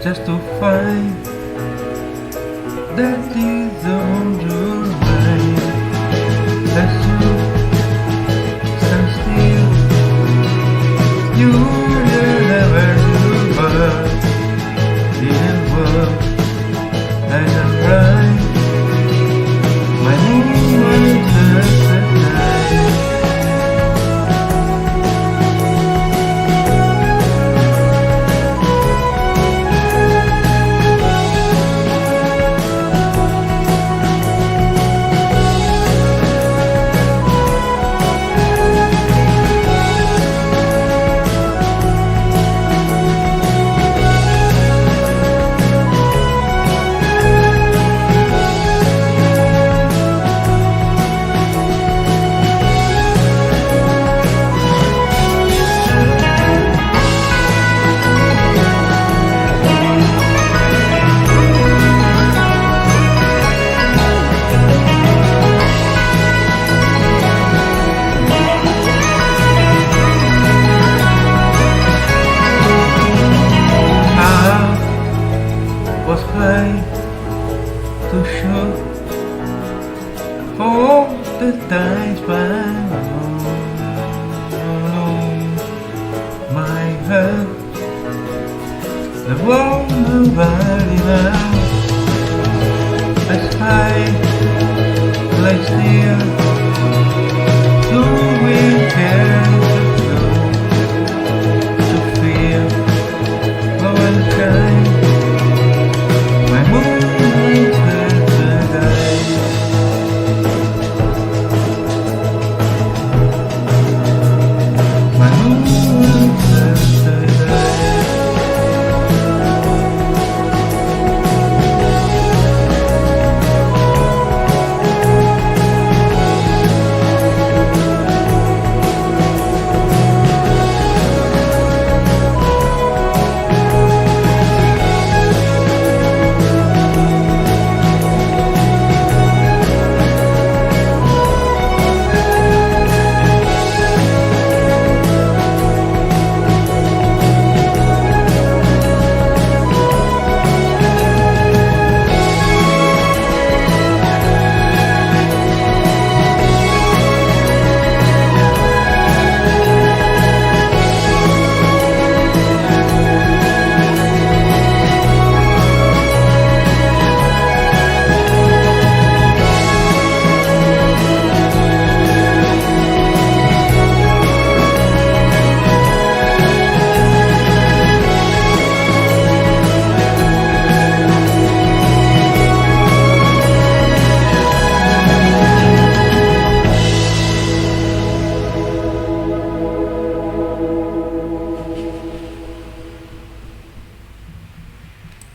just to find that is on your mind. As you stand still, you will never do but didn't work and I'm right. My name was just a night. Was high to show all the times when my head the won't nobody now as high like still